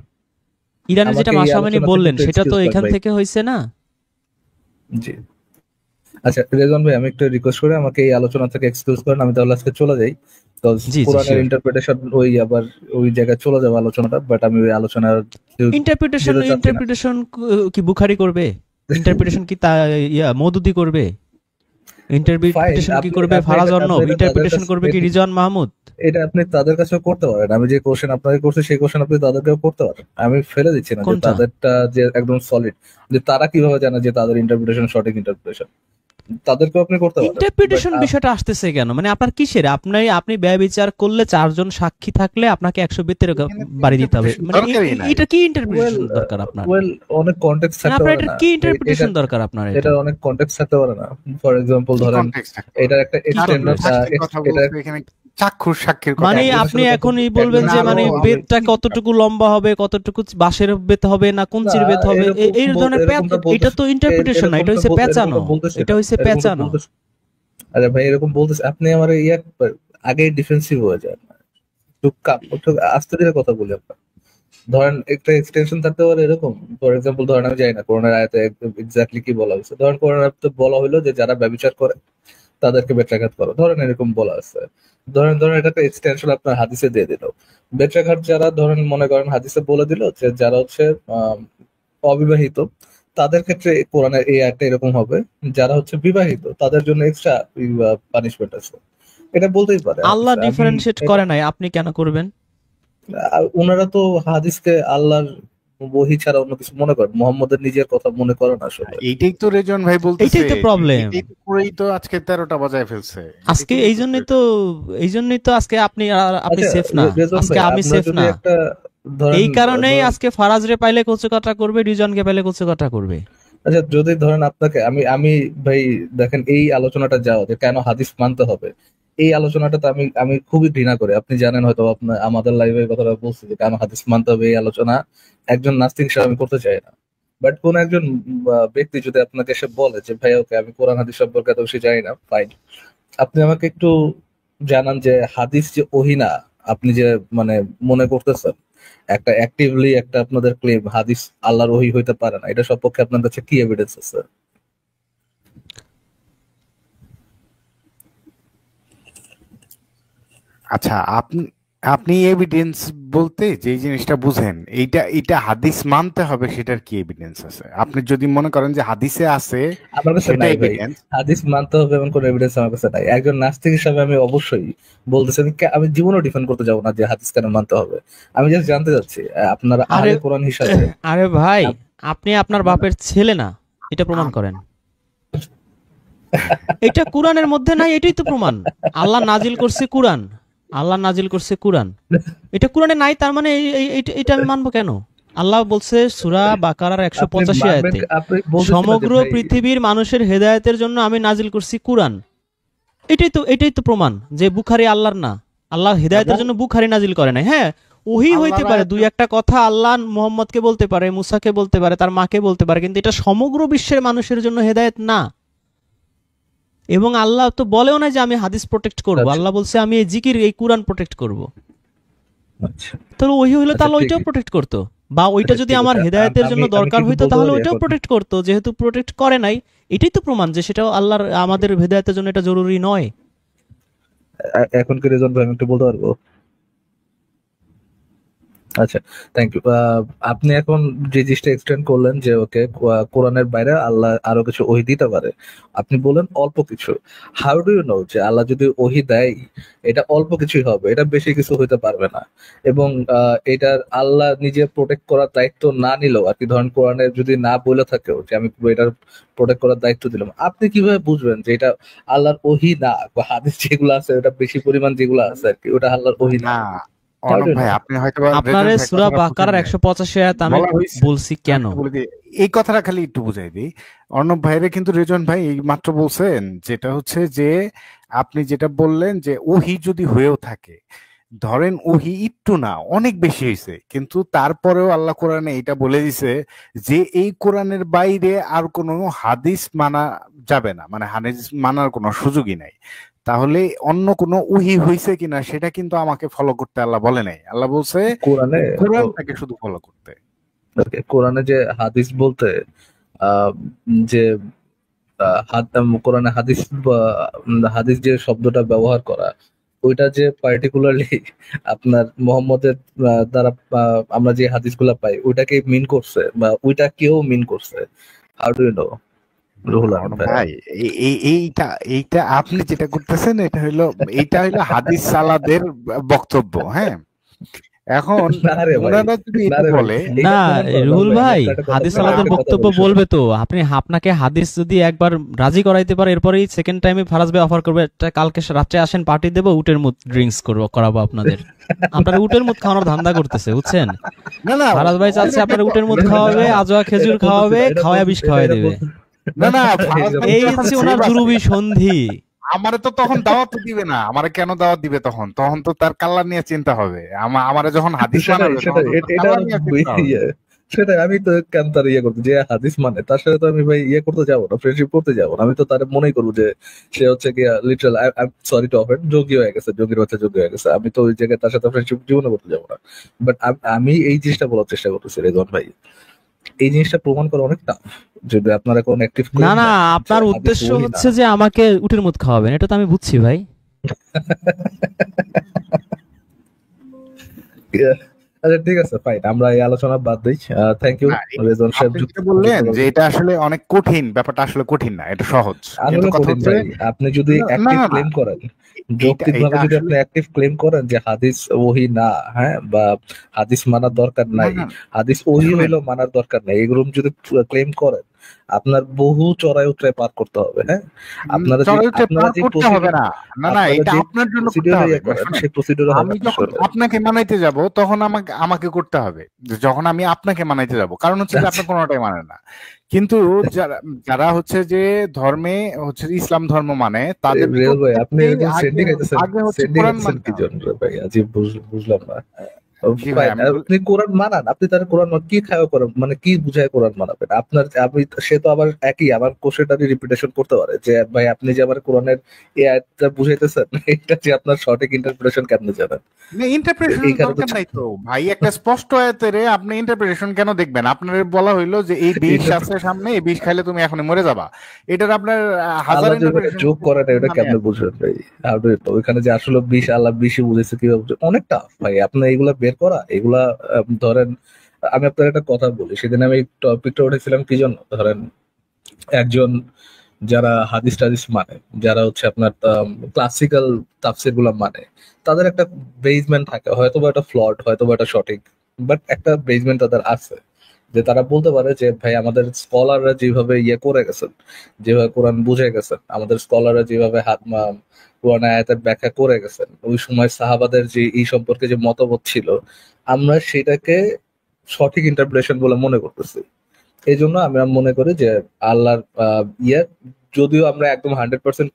S2: যেটা
S1: আমাকে এই
S2: মাসা আমিনী
S1: আলোচনা থেকে
S2: বললেন,
S1: একটু
S2: সেটা তো
S1: এক্সকিউজ
S2: এখান
S1: লাগবে।
S2: থেকে হয়েছে না?
S1: জি আচ্ছা রেজন ভাই, আমি একটু রিকোয়েস্ট করে আমাকে এই আলোচনা থেকে এক্সকিউজ করেন, আমি তাহলে আজকে চলে যাই। তো
S2: জি জি,
S1: কোরআনের
S2: শিওর।
S1: ইন্টারপ্রিটেশন ওই আবার ওই জায়গায় চলে যাবে আলোচনাটা, বাট আমি ওই আলোচনার
S2: ইন্টারপ্রিটেশন
S1: যেতে চাচ্ছি না।
S2: ইন্টারপ্রিটেশন কি বুখারি করবে? ইন্টারপ্রিটেশন কি তা মওদুদি করবে?
S1: ফাইন,
S2: ইন্টারপ্রিটেশন কি
S1: আপনি
S2: করবে
S1: আপনি
S2: ফারাজ
S1: এটা
S2: অর্ণব?
S1: তাদের
S2: ইন্টারপ্রিটেশন
S1: কাছে
S2: করবে কি রিজওয়ান মাহমুদ?
S1: এটা আপনি তাদের কাছেও করতে পারেন। আমি যে কোশ্চেন আপনাকে করছি সেই কোশ্চেন আপনি তাদেরকেও করতে পারেন। আমি ফেলে দিচ্ছি না যে
S2: কোনটা?
S1: তাদেরটা যে একদম সলিড, যে তারা কিভাবে জানে যে তাদের ইন্টারপ্রিটেশন সঠিক ইন্টারপ্রিটেশন, তাদেরকেও আপনি করতে পারেন। বাট
S2: ইন্টারপ্রিটেশন বিষয়টা আসতেছে কেন? মানে আপনার কিসের? আপনি ব্যয় বিচার করলে 4 জন সাক্ষী থাকলে আপনাকে 100 বেতের
S3: এখানে তো
S2: বাড়ি দিতে হবে।
S3: ইন্টারপ্রিটেশন
S2: মানে
S3: দরকারই নাই।
S2: এটা কি
S1: ওয়েল
S2: ইন্টারপ্রিটেশন দরকার আপনার?
S1: ওয়েল অনেক কনটেক্সট
S2: মানে
S1: থাকতে
S2: আপনার
S1: পারে
S2: এটা
S1: না।
S2: কি
S1: এটা
S2: ইন্টারপ্রিটেশন দরকার আপনার?
S1: এটা অনেক কনটেক্সট থাকতে পারে না। ফর এক্সাম্পল
S3: কি
S1: ধরেন
S3: কনটেক্সট থাকতে পারে?
S1: এটার একটা
S2: কি
S1: এক্সটেন্ডেড
S2: কনটেক্সট?
S3: সাক্ষীর কথা
S1: এটা
S3: বলছে এখানে, চাক্ষুষ সাক্ষীর কথা
S2: মানে
S1: একজনের
S3: বলছে।
S2: আপনি
S1: সাথে
S2: এখনই বলবেন
S1: একজনের
S2: যে
S3: আরো
S2: মানে
S1: সাথে
S3: আমি
S2: বেতটা কতটুকু লম্বা হবে, কতটুকু বাঁশের বেত হবে না
S1: না
S2: কুঞ্চির বেত হবে, এই ধরনের
S1: এরকমটা
S2: এটা তো ইন্টারপ্রিটেশন না, এটা হচ্ছে পেঁচানো।
S1: বলতেছে
S2: এটা
S1: না,
S2: হচ্ছে
S1: এরকমটা
S2: পেঁচানো।
S1: বলতেছে। আরে ভাই এরকম বলতেছে আপনি আমার আগে ডিফেন্সিভ হয়ে যান। একটু আস্তে ধীরে কথা বলি আপনার। ধরেন একটা এক্সটেনশন থাকতে পারে এরকম। ফর এক্সাম্পল ধরেন আমি জানি না কোরআনের আয়াতে এক্স্যাক্টলি কি বলা হয়েছে। ধরেন কোরআনের আয়াতে বলা হলো যে যারা ব্যভিচার করে তাদেরকে বেত্রাঘাত করো, ধরেন এরকম বলা আছে। ধরেন ধরেন এটা একটা এক্সটেনশন আপনার হাদিসে দিয়ে দিল। বেত্রাঘাত যারা ধরেন মনে করেন হাদিসে বলে দিল যে যারা হচ্ছে অবিবাহিত তাদের ক্ষেত্রে কোরআনের এই আয়াতটা এরকম হবে, যারা হচ্ছে বিবাহিত তাদের জন্য এক্সট্রা পানিশমেন্ট আছে। এটা বলতেই পারে
S2: আল্লাহ
S1: হাদিসে। আমি
S2: ডিফারেন্সিয়েট
S1: এটা
S2: করে নাই, আপনি কেন করবেন?
S1: ওনারা তো হাদিসকে আল্লাহর বহি ছাড়া অন্য কিছু মনে করেন, মোহাম্মদের নিজের কথা মনে করেন আসলে।
S3: এইটাই তো রেজন ভাই বলতেছে,
S2: এইটাই তো প্রবলেম।
S3: এটাই তো করেই তো আজকে 13টা বাজায় ফেলছে।
S2: আজকে এই জন্যই তো আজকে আপনি
S1: আচ্ছা
S2: সেফ না,
S1: রেজন
S2: আজকে
S1: ভাই
S2: আমি
S1: আপনার
S2: সেফ
S1: যদি
S2: না।
S1: একটা ধরেন
S2: এই কারণেই
S1: ধরেন
S2: আজকে ফারাজরে পাইলে কচুকাটা করবে, রিজনকে পাইলে কচুকাটা করবে।
S1: আচ্ছা যদি ধরেন আপনাকে আমি আমি ভাই দেখেন এই আলোচনাটা যাও যে কেন হাদিস মানতে হবে, এই আলোচনাটা আমি আমি খুবই ঘৃণা করি। আপনি জানেন হয়তো আপনার আমাদের লাইভে কথাটা বলছি যে কেন হাদিস মানতে হবে, এই আলোচনা একজন নাস্তিক হিসেবে আমি করতে চাই না। বাট কোন একজন ব্যক্তি যদি আপনাকে এসে বলে যে ভাই ওকে আমি কোরআন হাদিস সম্পর্কে এত বেশি জানি না, ফাইন, আপনি আমাকে একটু জানান যে হাদিস যে ওহী না আপনি যে মানে মনে করতেছেন, একটা অ্যাক্টিভলি একটা আপনাদের ক্লেম হাদিস আল্লাহর ওহী হইতে পারে না, এটা সপক্ষে আপনার কাছে কি এভিডেন্স আছে?
S3: আচ্ছা, আপনি আপনি এভিডেন্স বলতে যে জিনিসটা বুঝেন, এইটা হাদিস মানতে হবে, সেটার কি এভিডেন্স আছে? আপনি যদি মনে করেন যে হাদিসে আছে
S1: আমার কাছে
S3: সেটা
S1: নাই ভাই,
S3: এভিডেন্স।
S1: হাদিস মানতে হবে এমন কোনো এভিডেন্স আমার কাছে নাই। একজন নাস্তিক হিসাবে আমি অবশ্যই বলতেছি, আমি জীবনও ডিফেন্ড করতে যাবো না যে হাদিস কেন মানতে হবে। আমি জাস্ট জানতে চাচ্ছি আপনারা
S2: আরে
S1: আহলে কোরআন হিসাবে
S2: আরে ভাই,
S1: আপ-
S2: আপনি আপনার বাপের ছেলে না, এটা প্রমাণ করেন। এটা কোরআনের মধ্যে নাই, এটাই তো প্রমাণ। আল্লাহ নাজিল করছে কোরআন, আল্লাহ নাজিল করছে কোরআন, এটা কোরআনে নাই, তার মানে এটা আমি মানবো কেন? আল্লাহ বলছে সূরা বাকারার
S1: আপনি
S2: 185
S1: মানবেন,
S2: আয়াতে,
S1: আপনি বলতেছেন না যে
S2: সমগ্র
S1: ভাই
S2: পৃথিবীর মানুষের হেদায়েতের জন্য আমি নাজিল করছি কোরআন। এটাই তো প্রমাণ যে বুখারী আল্লাহর না। আল্লাহ হেদায়েতের
S3: এবং
S2: জন্য বুখারী নাজিল করে নাই। হ্যাঁ, ওহী হইতে
S3: আল্লাহর
S2: পারে,
S3: আয়াত
S2: দুই একটা কথা আল্লাহ মুহাম্মদকে বলতে পারে, মুসাকে বলতে পারে, তার মাকে বলতে পারে, কিন্তু এটা সমগ্র বিশ্বের মানুষের জন্য হেদায়েত না। এবং আল্লাহ তো বলেও না যে আমি হাদিস প্রোটেক্ট করব,
S1: আচ্ছা
S2: আল্লাহ বলছে আমি এই জিকির এই কোরআন প্রোটেক্ট করব।
S1: আচ্ছা
S2: তাহলে ওহী হইলে
S1: আচ্ছা
S2: তাহলে
S1: ঠিক
S2: ওইটাও প্রোটেক্ট করতো। বা ওইটা
S1: আচ্ছা
S2: যদি
S1: ঠিক
S2: আমার
S1: আছে,
S2: হেদায়েতের জন্য
S1: আমি
S2: দরকার
S1: কিছু
S2: হইতো
S1: বলতে
S2: তাহলে
S1: পারি
S2: ওইটাও
S1: এখন?
S2: প্রোটেক্ট করতো, যেহেতু প্রোটেক্ট করে নাই, এটাই তো প্রমাণ যে সেটাও আল্লাহর আমাদের হেদায়েতের জন্য এটা জরুরি নয়।
S1: এখন কি রেজন ভাই আমি একটু বলতে পারবো? আচ্ছা, থ্যাংক ইউ। আপনি এখন যে জিনিসটা এক্সটেন্ড করলেন যে ওকে, কোরআনের বাইরে আল্লাহ আরো কিছু ওহী দিতে পারে, আপনি বলেন অল্প কিছু। হাউ ডু ইউ নো যে আল্লাহ যদি ওহী দেয় এটা অল্প কিছুই হবে, এটা বেশি কিছু হইতে পারবে না? এবং এটার আল্লাহ নিজে প্রোটেক্ট করার দায়িত্ব না নিলেও আর কি, ধরেন কোরআনে যদি না বলে থাকেও যে আমি এটার প্রোটেক্ট করার দায়িত্ব দিলাম, আপনি কিভাবে বুঝবেন যে এটা আল্লাহর ওহী না, বা হাদিস যেগুলো আছে ওটা বেশি পরিমাণ যেগুলো আছে আর কি ওটা আল্লাহর ওহী না?
S3: না
S1: হাউ ডু
S3: অর্ণব
S1: ইউ
S3: ভাই,
S1: নো?
S3: আপনি হয়তোবা রেজন
S2: আপনারে
S3: ভাই
S2: সূরা
S3: কথাটা বুঝেন
S2: বাকারার
S3: নাই।
S2: 185 আয়াত আমি
S3: বলা হয়েছে,
S2: বলছি
S3: আমি
S2: কেন।
S3: একটু বলে দিই, এই কথাটা খালি একটু বুঝাই দিই। অর্ণব ভাইরে কিন্তু রেজন ভাই এই মাত্র বলছেন, যেটা হচ্ছে যে আপনি যেটা বললেন যে ওহী যদি হয়েও থাকে, ধরেন ওহী একটু না অনেক বেশি হয়েছে, কিন্তু তারপরেও আল্লাহ কোরআনে এটা বলে দিছে যে এই কোরআনের বাইরে আর কোনো হাদিস মানা যাবে না, মানে হাদিস মানার কোনো সুযোগই নাই। তাহলে অন্য কোনো ওহী হয়েছে কিনা সেটা কিন্তু আমাকে ফলো করতে আল্লাহ বলে নাই, আল্লাহ বলছে
S1: কোরআনে
S3: এই কোরআনটাকে শুধু ফলো করতে।
S1: কোরআনে যে হাদিস বলতে আহ, যে কোরআনে হাদিস বা হাদিস যে শব্দটা ব্যবহার করা, ওইটা যে পার্টিকুলারলি আপনার মোহাম্মদের দ্বারা আমরা যে হাদিসগুলা পাই ওইটাকে মিন করছে, বা ওইটা কেউ মিন করছে? How do you know Ruhul Amin
S3: Arnab
S1: ভাইয়া?
S3: ভাই, এইটা এইটা আপনি যেটা করতেছেন এটা হইলো হাদিস সালাদের বক্তব্য, হ্যাঁ। এখন
S1: না রে ভাই,
S3: ওনারা যদি
S1: না
S3: এটা
S1: রে ভাই,
S3: বলে,
S1: এটা
S2: না
S1: প্রমাণ করো
S2: রুহুল
S1: ভাই, আমি
S2: ভাই,
S1: একটা কথা
S2: হাদিস
S1: বলি,
S2: আলাদের
S1: একটা কথা
S2: বক্তব্য
S1: বলি, শোনো।
S2: বলবে তো আপনি, আপনাকে হাদিস যদি একবার রাজি করাইতে পারে এরপরেই সেকেন্ড টাইমে ফারাজ ভাই অফার করবে একটা কালকে রাত্রে আসেন পার্টি দেবো, উটের মুত ড্রিঙ্কস করাবো আপনাদের। আপনার উটের মুত খাওয়ানোর ধান্দা করতেছে বুঝছেন।
S3: না না
S2: ফারাজ ভাই চাচ্ছে আপনার উটের মুত
S1: না, না,
S2: খাওয়াবে,
S1: না,
S2: আজোয়া খেজুর
S1: এটা বলতেছি
S2: খাওয়াবে,
S1: না, এটা
S2: খাওয়ায়া বিষ
S1: বলতেছি,
S2: খাওয়াই
S1: এটা
S2: দেবে।
S1: বলতেছি
S3: না না,
S1: এই
S3: ফারাজ
S1: যে
S3: ভাই তো
S2: এই
S3: এখন
S2: হচ্ছে
S3: সেভ
S2: ওনার
S3: আছে।
S2: জরুরি সন্ধি।
S3: আমারে তো তখন দাওয়াত দিবে না, আমারে কেন দাওয়াত দিবে? তখন তখন তো তার কাল্লা নিয়ে চিন্তা হবে। আমারে যখন হাদিস
S1: সেটাই
S3: মানাবে তখন
S1: সেটাই
S3: তো তার
S1: এটা
S3: কাল্লা
S1: আরো
S3: নিয়ে চিন্তা হবে।
S1: ইয়ে, সেটাই আমি তো কেন তার ইয়ে করতে, যে হাদিস মানে তার সাথে তো আমি ভাই ইয়ে করতে যাবো না, ফ্রেন্ডশিপ করতে যাবো না, আমি তো তার মনেই করবো যে সে হচ্ছে গিয়া লিটারাল, সরি টু অফেন্ড, যোগী হয়ে গেছে, যোগীর বাচ্চা যোগী হয়ে গেছে, আমি তো ওই জায়গায় তার সাথে ফ্রেন্ডশিপ জীবনে করতে যাবো না। বাট আমি এই জিনিসটা বলার চেষ্টা করতেছি রেজন ভাই, এই জিনিসটা প্রমাণ করা অনেক টাফ যদি আপনারা কোন অ্যাক্টিভ
S2: না
S1: ক্লেম
S2: না,
S1: দেন যে
S2: আপনার
S1: হাদিস
S2: উদ্দেশ্য
S1: ওহী না।
S2: হচ্ছে যে আমাকে উটের মুত খাওয়াবেন, এটা তো আমি বুঝছি ভাই।
S1: Yeah. আচ্ছা ঠিক আছে, ফাইন, আমরা এই আলোচনা বাদ দিই। থ্যাংক ইউ
S3: না,
S1: রেজন সাহেব
S3: আপনি
S1: যুক্ত
S3: যেটা বললেন
S1: করার
S3: যে
S1: জন্য।
S3: এটা আসলে অনেক কঠিন, ব্যাপারটা আসলে কঠিন না, এটা সহজ। কিন্তু
S1: আসলে
S3: কথা
S1: কঠিন
S3: হচ্ছে,
S1: ভাই, আপনি যদি
S3: না না
S1: অ্যাক্টিভ
S3: না,
S1: ক্লেম করেন,
S3: এইটা
S1: যৌক্তিক ভাবে
S3: এইটা
S1: যদি
S3: আসলে,
S1: আপনি অ্যাক্টিভ ক্লেম করেন যে হাদিস ওহী না, হ্যাঁ, বা হাদিস মানার দরকার
S3: না
S1: নাই,
S3: না,
S1: হাদিস ওহী
S3: শুনেন,
S1: হইলেও মানার দরকার নাই, এগুলো যদি ক্লেম করেন, আপনার বহু চড়াই উতরাই পার করতে হবে, হ্যাঁ।
S3: চড়াইতে
S1: আপনারা
S3: পার
S1: যে
S3: করতে হবে
S1: প্রসিডিউর,
S3: না। না না,
S1: আপনারা
S3: এটা
S1: যে
S3: আপনার জন্য করতে
S1: প্রসিডিউরে
S3: হবে
S1: ইয়ে
S3: না।
S1: করেন
S3: শুনেন,
S1: সেই প্রসিডিউরে হবে
S3: আমি
S1: না,
S3: যখন
S1: শুনে।
S3: আপনাকে মানাইতে যাব তখন আমাকে আমাকে করতে হবে। যখন আমি আপনাকে মানাইতে যাব, কারণ হচ্ছে যে আপনি
S1: আচ্ছা,
S3: কোনোটাই মানেন না। কিন্তু যারা যারা হচ্ছে যে ধর্মে হচ্ছে ইসলাম ধর্ম মানে, তাদের
S1: রিয়েল ভাই, আপনি
S3: প্রত্যেককেই
S1: এরকম
S3: আগে
S1: সেন্ডিং খাইতেছেন,
S3: আগে হচ্ছে
S1: সেন্ডিং
S3: কোরআন
S1: খাইতেছেন
S3: মানতে
S1: কি
S3: হবে।
S1: জন্য ভাই? আজিব, বুঝলাম না।
S3: জি ভাই,
S1: ফাইন,
S3: আমি
S1: আপনি কোরআন মানান, আপনি তার কোরআন কি খাওয়া করেন, মানে কি বুঝায় কোরআন মানাবেন আপনার? আমি সে তো আবার একই আমার কোশ্চেনটারই রিপিটেশন করতে পারে যে ভাই আপনি যে আবার কোরআনের এই আয়াতটা বুঝাইতেছেন এটা যে আপনার সঠিক ইন্টারপ্রিটেশন কেন জানেন?
S3: ইন্টারপ্রিটেশন
S1: এইখানে তো
S3: দরকার নাই তো ভাই, একটা স্পষ্ট আয়াতেরে আপনি ইন্টারপ্রিটেশন কেন দেখবেন? আপনার বলা হইলো যে এই বিষ আছে সামনে, এই বিষ খাইলে তুমি এখনই মরে যাবা। এটার আপনার হাজার
S1: আল্লাহ যে ওখানে
S3: ইন্টারপ্রিটেশন
S1: যোগ করে না, ওটা
S3: মানে
S1: কেমনে বুঝবেন ভাই? How do it? ওইখানে যে আসলে বিষ আল্লাহ বিশই বুঝেছে কিভাবে বুঝবেন? অনেকটা ভাই আপনার এগুলা বের করা, এগুলা ধরেন, আমি আপনার একটা কথা বলি, সেদিন আমি টপিকটা উঠেছিলাম কি জন্য, ধরেন একজন যারা হাদিস টাদিস মানে, যারা হচ্ছে আপনার ক্লাসিক্যাল তাফসির গুলা মানে, তাদের একটা বেসমেন্ট থাকে, হয়তো বা এটা ফ্লড, হয়তো বা এটা সঠিক, বাট একটা বেসমেন্ট তাদের আছে, যে তারা বলতে পারে যে ভাই আমাদের স্কলাররা যেভাবে ইয়ে করে গেছেন, যেভাবে কোরআন বুঝে গেছেন, আমাদের স্কলাররা যেভাবে কোরআন আয়াতের ব্যাখ্যা করে গেছেন, ওই সময় সাহাবাদের যে এই সম্পর্কে যে মতবোধ ছিল, আমরা সেটাকে সঠিক ইন্টারপ্রিটেশন বলে মনে করতেছি। এই জন্য আমরা মনে করি যে আল্লাহর ইয়ে, যদিও আমরা একদম 100%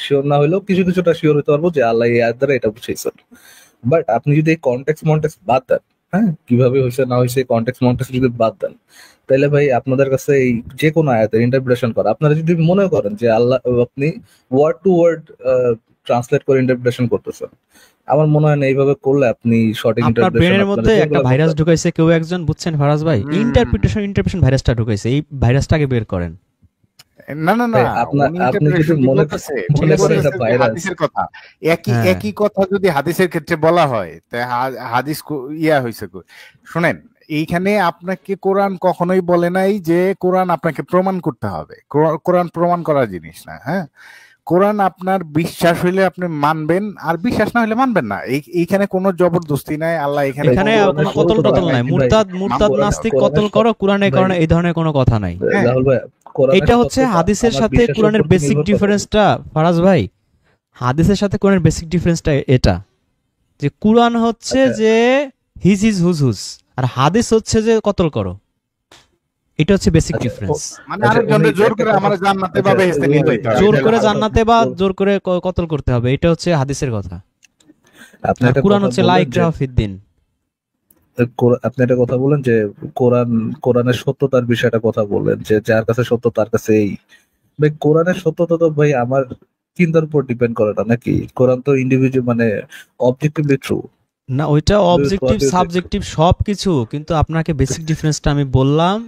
S1: শিওর না হলেও কিছু কিছুটা শিওর হতে পারবো যে আল্লাহ এই আয়াত দ্বারা এটা বুঝাইছেন। বাট আপনি যদি এই কনটেক্সট মনটেক্সট বাদ দেন, হ্যাঁ, কিভাবে হয়েছে না হয়েছে কনটেক্সট মনটেক্সট যদি বাদ দেন, তাহলে ভাই আপনাদের কাছে এই যে কোনো আয়াতের ইন্টারপ্রিটেশন করা, আপনারা যদি মনে করেন যে আল্লাহ, আপনি ওয়ার্ড টু ওয়ার্ড ট্রান্সলেট করে ইন্টারপ্রিটেশন করতেছেন, আমার মনে হয় না এইভাবে করলে আপনি সঠিক
S2: আপনার
S1: ইন্টারপ্রিটেশন
S2: ব্রেনের
S1: আপনার
S2: মধ্যে একটা
S1: যেগুলো
S2: ভাইরাস ঢুকাইছে কেউ একজন, বুঝছেন ফারাজ ভাই?
S3: হুম।
S2: ইন্টারপ্রিটেশন ভাইরাসটা ঢুকাইছে, এই ভাইরাসটাকে বের করেন।
S3: না না না,
S1: ভাই, আপনার
S3: উনি
S1: আপনি যদি
S3: ইন্টারপ্রিটেশন কি
S1: মনে
S3: বলতেছে,
S2: ঠিক
S3: উনি
S1: মনে
S2: আছে।
S1: করেন এটা
S3: বলতেছে যে
S1: ভাইরাস,
S3: হাদিসের কথা।
S2: হ্যাঁ,
S3: একই কথা যদি হাদিসের ক্ষেত্রে বলা হয়, তাই হাদিস ইয়া হয়েছে কই? শুনেন, এইখানে আপনাকে কোরআন কখনোই বলে নাই যে কোরআন আপনাকে প্রমাণ করতে হবে। কোরআন প্রমাণ করার জিনিস না, হ্যাঁ। কোরআন আপনার বিশ্বাস হইলে আপনি মানবেন, আর বিশ্বাস না হইলে মানবেন না। এইখানে কোনো জবরদস্তি নাই। আল্লাহ এখানে
S1: ভাই,
S2: এখানে
S3: কোনো
S2: কোনো
S1: কোরআনের
S2: কতল
S1: সত্যতা
S2: টতল
S1: ভাই,
S2: নাই,
S1: ভাই,
S2: মুরতাদ
S3: মানবেন না।
S2: নাস্তিক কতল
S1: কোরআনের
S2: করো, কোরআনে
S1: ভাই,
S2: করণে, এই ধরনের কোনো কথা নাই।
S3: হ্যাঁ,
S1: রাহুল ভাই, কোরআনের
S2: এটা হচ্ছে
S1: সত্যতা
S2: হাদিসের
S1: আমার
S2: সাথে
S1: বিশ্বাসের
S2: কোরআনের
S1: উপর
S2: বেসিক
S1: নির্ভর করে।
S2: ডিফারেন্সটা, ফারাজ ভাই, হাদিসের সাথে কোরআনের বেসিক ডিফারেন্সটা এটা, যে কুরআন হচ্ছে
S1: আচ্ছা,
S2: যে হিজ হিজ হুজ হুজ, আর হাদিস হচ্ছে যে কতল করো। এটা হচ্ছে বেসিক
S1: আচ্ছা,
S2: ডিফারেন্স।
S3: মানে
S1: আচ্ছা,
S3: আরেকজনের
S1: উনি
S3: জোর
S1: একটা
S3: করে
S1: কথা,
S3: আমার জান্নাতে
S1: আচ্ছা,
S3: বা বেহেশতে নিয়ে
S1: ভাই,
S3: যাইতে হবে,
S2: জোর
S3: এটা
S2: করে
S3: হলো কথা।
S2: জান্নাতে বা জোর করে কতল করতে হবে, এটা হচ্ছে হাদিসের কথা।
S1: আপনি
S2: আর
S1: একটা
S2: কুরআন
S1: কথা
S2: হচ্ছে লা
S1: বললেন যে
S2: ইকরাহা ফিদ্দিন।
S1: আপনি একটা কথা বলেন যে কোরআনের সত্যতার বিষয়টা কথা বললেন যে যার কাছে সত্য তার কাছে এই। ভাই, কোরআনের সত্যতা তো ভাই আমার চিন্তার উপর ডিপেন্ড করে না নাকি? কোরআন তো ইন্ডিভিজুয়াল মানে অবজেক্টিভলি ট্রু।
S2: না, ওইটা objective
S1: what you think?
S2: Subjective সব কিছু, কিন্তু আপনাকে বেসিক ডিফারেন্সটা আমি বললাম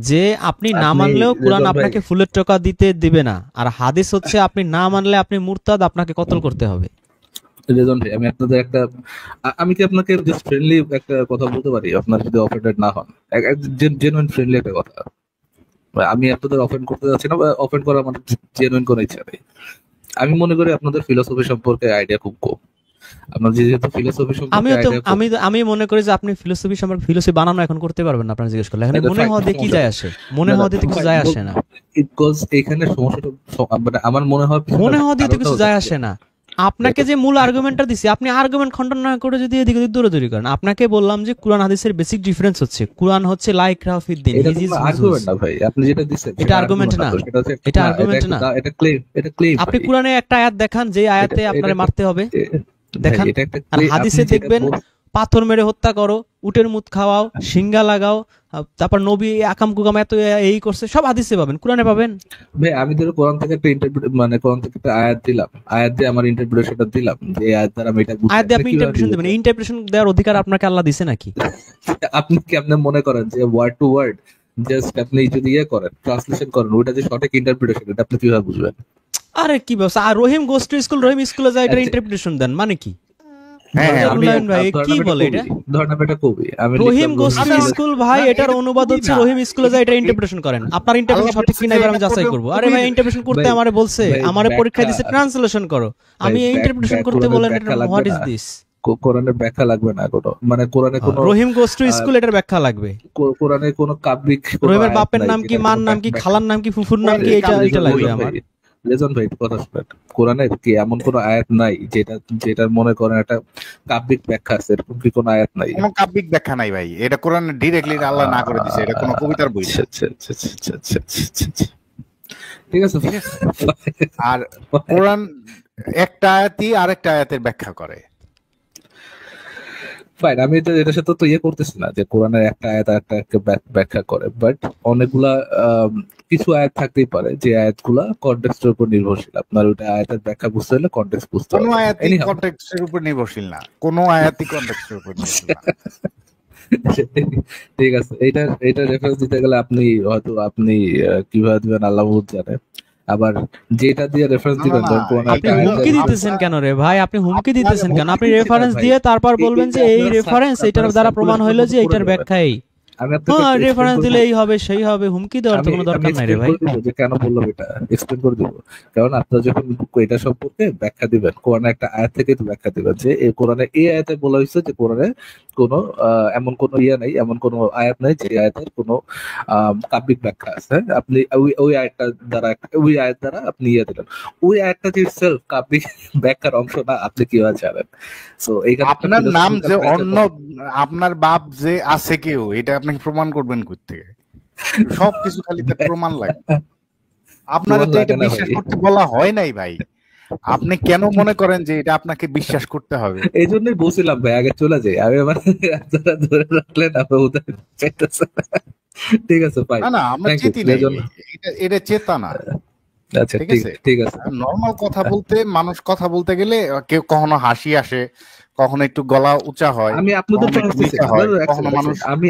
S2: যে আপনি না
S1: আপনি
S2: মানলেও কোরআন
S1: রেজন ভাই,
S2: আপনাকে ফুলের টোকা দিতে দিবে না, আর হাদিস হচ্ছে আপনি না মানলে আপনি মুরতাদ, আপনাকে কতল করতে হবে।
S1: রেজন ভাই, আমি আপনাদের একটা আমি কি আপনাকে জাস্ট ফ্রেন্ডলি একটা কথা বলতে পারি, আপনার যদি অফেন্ডেড না হন? জেনুইন ফ্রেন্ডলি একটা কথা। ভাই, আমি আপনাদের অফেন্ড করতে যাচ্ছি না, বা অফেন্ড করার মানে জেনুইন কোনো ইচ্ছা নেই। আমি মনে করি আপনাদের ফিলোসফি সম্পর্কে আইডিয়া খুব কম। আপনার যেহেতু ফিলোসফি সম্পর্কে
S2: আমিও তো
S1: আইডিয়া কম,
S2: আমি মনে করি যে আপনি ফিলোসফি সম্পর্কে, ফিলোসফি বানানো এখন করতে পারবেন না, আপনার জিজ্ঞেস করলে এখন
S1: এটা
S2: মনে
S1: ফাইন,
S2: হওয়া দিয়ে কি
S1: সমস্যা
S2: যায়
S1: নেই।
S2: আসে? মনে
S1: না না
S2: হওয়া দিয়ে তো কিছু
S1: ফাইন,
S2: যায় আসে না।
S1: বিকজ এখানে সমস্যাটা মানে আমার মনে হয় পিছনে
S2: মনে হওয়া দিয়ে তো
S1: কারণটা
S2: কিছু
S1: হচ্ছে
S2: যায় আসে না। আপনাকে যে মূল আর্গুমেন্টটা দিছি, আপনি আর্গুমেন্ট খণ্ডন না করে যদি এদিকে ওদিক দৌড়াদৌড়ি করেন, আপনাকে বললাম যে কুরআন হাদিসের বেসিক ডিফারেন্স হচ্ছে কোরআন হচ্ছে লা ইকরাহা ফিদ্দিন,
S1: এটা
S2: হিজ
S1: কোনো
S2: হিজ হুজ হুজ।
S1: আর্গুমেন্ট না ভাই, আপনি যেটা দিচ্ছেন
S2: এটা
S1: সেটা
S2: আর্গুমেন্ট
S1: আর্গুমেন্ট না
S2: না,
S1: তো, সেটা হচ্ছে
S2: এটা
S1: না, এটা
S2: আর্গুমেন্ট
S1: একটা
S2: না।
S1: এটা ক্লেম, এটা ক্লেম
S2: আপনি
S1: ভাই।
S2: কোরআনে একটা আয়াত দেখান যে
S1: এটা
S2: আয়াতে
S1: এটা
S2: আপনারে মারতে হবে,
S1: ভাই,
S2: দেখান।
S1: এটা একটা
S2: আর
S1: ক্লেম। আপনি
S2: হাদিসে
S1: যেটা
S2: দেখবেন পাথর মেরে হত্যা করো, উটের মুত খাওয়াও, সিঙ্গা লাগাও, তারপর নবী আকাম কুকাম এত এই করছে, সব হাদিসে পাবেন, কোরআনে পাবেন।
S1: ভাই, আমি ধরো কোরআন থেকে একটা মানে কোরআন থেকে একটা আয়াত দিলাম, আয়াত দিয়ে আমার ইন্টারপ্রিটেশনটা দিলাম যে এই আয়াত দ্বারা আমি এটা বুঝি,
S2: আয়াত দিয়ে
S1: আপনি
S2: আপনি
S1: কিভাবে
S2: ইন্টারপ্রিটেশন দেবেন,
S1: বুঝবেন?
S2: ইন্টারপ্রিটেশন দেওয়ার অধিকার আপনাকে আল্লাহ দিছে নাকি?
S1: আপনি কি আপনি মনে করেন যে ওয়ার্ড টু ওয়ার্ড জাস্ট আপনি যদি ইয়ে করেন, ট্রান্সলেশন করেন, ওটা যে সঠিক ইন্টারপ্রিটেশন, এটা আপনি কিভাবে বুঝবেন?
S2: আরে কি ব্যবস্থা, আর রহিম গোস টু স্কুল, রহিম স্কুলে যায়, এটা
S1: আচ্ছা,
S2: ইন্টারপ্রিটেশন দেন মানে কি?
S3: হ্যাঁ হ্যাঁ, আমি
S2: রুলায়ন ভাই
S1: ধরেন
S2: কি
S1: আমি একটা
S2: বলে
S1: কবি,
S2: এটা?
S1: ধরেন আমি একটা কবি, আমি
S2: রহিম
S1: লিখলাম
S2: গোস
S1: রহিম
S2: টু
S1: স্কুলে।
S2: স্কুল, ভাই
S3: না,
S2: এটার
S3: এটা তো
S2: অনুবাদ
S3: কবি
S2: হচ্ছে
S3: না,
S2: রহিম স্কুলে যায়, এটা
S3: এটা
S2: ইন্টারপ্রিটেশন করেন। আপনার ইন্টারপ্রিটেশন
S3: আল্লাহ
S2: সঠিক
S3: বলছে
S2: কিনা
S3: যে
S2: এবার আমি
S3: এটা
S2: যাচাই
S3: কোরআন
S2: করবো। আরে ভাই,
S3: কবির।
S2: ইন্টারপ্রিটেশন করতে
S1: ভাই,
S2: আমারে বলছে,
S1: ভাই
S2: আমারে পরীক্ষা
S1: ব্যাখ্যা,
S2: দিছে ট্রান্সলেশন করো,
S1: ভাই
S2: আমি ইন্টারপ্রিটেশন করতে
S1: কোরআনের
S2: বলেন,
S1: ব্যাখ্যা লাগবে
S2: হোয়াট
S1: না,
S2: ইজ দিস?
S1: কোরআনের ব্যাখ্যা লাগবে না কোনো, মানে কোরআনে কোনো
S2: রহিম গোস টু
S1: আহ,
S2: স্কুল এটার ব্যাখ্যা লাগবে।
S1: কোরআনে কোনো কাব্যিক কোনো
S2: রহিমের
S1: আয়াত
S2: বাপের
S1: নাই
S2: নাম কি,
S1: যেটার
S2: মার
S1: কোনো
S2: নাম কি,
S1: ব্যাখ্যা।
S2: খালার নাম কি, ফুফুর নাম কি,
S3: কোরআনের
S2: এটা
S3: কাব্যিক
S2: এটা লাগবে
S1: রেজন
S2: আমার।
S1: ভাই, রেজন ভাই একটু কথা শুনেন। কোরআনে কি এমন কোনো আয়াত নাই যেটার মনে করেন একটা কাব্যিক ব্যাখ্যা আছে, এরকম কি কোনো আয়াত নাই?
S3: কোনো কাব্যিক ব্যাখ্যা নাই ভাই, এটা কোরআনে ডিরেক্টলি আল্লাহ না করে দিছে, এটা কোনো কবিতার বই না।
S1: আচ্ছা, আচ্ছা, আচ্ছা, আচ্ছা, আচ্ছা, আচ্ছা, আচ্ছা, আচ্ছা। ঠিক আছে।
S3: ঠিক আছে, আর কোরআন একটা আয়াতই আরেকটা আয়াতের ব্যাখ্যা করে।
S1: ফাইন, আমি এটার সাথে তো ইয়ে করতেছি না যে কোরআনের একটা আয়াত একটা ব্যাখ্যা করে, বাট অনেকগুলা কিছু আয়াত থাকতেই পারে যে আয়াতগুলা কনটেক্সটের উপর নির্ভরশীল। আপনার ওইটা আয়াতের ব্যাখ্যা বুঝতে হলে কনটেক্সট বুঝতে
S3: কোনো
S1: হবে।
S3: আয়াতই
S1: Anyhow,
S3: কনটেক্সটের উপর নির্ভরশীল না, কোনো আয়াতই কনটেক্সটের উপর নির্ভরশীল না।
S1: ঠিক আছে, এইটা রেফারেন্স দিতে গেলে আপনি হয়তো কিভাবে দিবেন আল্লাহ বহুত জানে। আবার যেটা দিয়ে রেফারেন্স
S3: না না
S1: দিবেন
S3: না,
S1: ধরুন কোরআন
S2: আপনি
S1: একটা আয়াত
S2: হুমকি
S1: আছে,
S2: দিতেছেন কেন রে ভাই? আপনি হুমকি
S3: আপনার
S2: দিতেছেন কেন? আপনি
S1: হুমকি দিচ্ছি না
S2: রেফারেন্স
S1: ভাই।
S2: দিয়ে তারপর বলবেন যে এই
S1: আপনারা
S2: রেফারেন্স, এটার দ্বারা প্রমাণ হইলো যে এইটার ব্যাখ্যা এই।
S1: আমি আপনাকে
S2: হ্যাঁ,
S1: explain
S2: রেফারেন্স
S1: করে
S2: দিলে
S1: দিব।
S2: এই হবে সেই হবে, হুমকি দেওয়ার তো
S1: আমি
S2: কোনো
S1: আমি
S2: দরকার নাই রে
S1: এক্সপ্লেন
S2: ভাই।
S1: করে দিব যে কেন বললাম, এটা এক্সপ্লেন করে দিব। কারণ আপনারা যখন এটা সম্পর্কে ব্যাখ্যা দিবেন, কোরআনে একটা আয়াত থেকে তো ব্যাখ্যা দিবেন যে এই কোরআনে এই আয়াতে বলা হয়েছে যে কোরআনে কোনো এমন কোনো ইয়ে নাই, এমন কোনো আয়াত নাই যে আয়াতের কোনো কাব্যিক ব্যাখ্যা আছে। আপনি ওই আয়াতটা দ্বারা ওই আয়াত দ্বারা আপনি ইয়ে দিলেন, ওই আয়াতটা যে সেলফ কাব্যিক ব্যাখ্যার অংশ না, আপনি কিভাবে জানেন? সো এইখানে একটা
S3: আপনার নাম
S1: philosophical
S3: যে
S1: ব্যাখ্যা
S3: অন্য, আপনার বাপ যে আছে কেউ, এটা আপনি প্রমাণ করবেন কোত্থেকে? সবকিছু খালি তার প্রমাণ লাগে। আপনারা
S1: প্রমাণ
S3: তো
S1: লাগে
S3: এটা
S1: না
S3: বিশ্বাস
S1: ভাই।
S3: করতে বলা হয় নাই ভাই, আপনি কেন মনে করেন যে এটা আপনাকে বিশ্বাস করতে হবে?
S1: এই জন্যই বলছিলাম ভাই আগে চলে যাই, আমি আমার আপনারা ধরে রাখলেন, আপনার উদয় চাইতেছে। ঠিক আছে, ফাইন,
S3: না না, আমরা
S1: থ্যাংক ইউ
S3: চেতি নাই,
S1: রেজন।
S3: এটা চেতা না।
S1: আচ্ছা,
S3: ঠিক
S1: ঠিক
S3: আছে?
S1: ঠিক আছে।
S3: নর্মাল কথা বলতে, মানুষ কথা বলতে গেলে কেউ কখনো হাসি আসে, কখনো একটু গলা উঁচা হয়,
S1: আমি আপনাদের
S3: কখনো
S1: উপর
S3: একটু
S1: হাসতেছি
S3: নিচা
S1: না
S3: হয়,
S1: ব্রাদার, এক
S3: কখনো
S1: সেকেন্ড এক
S3: মানুষ
S1: সেকেন্ড, আমি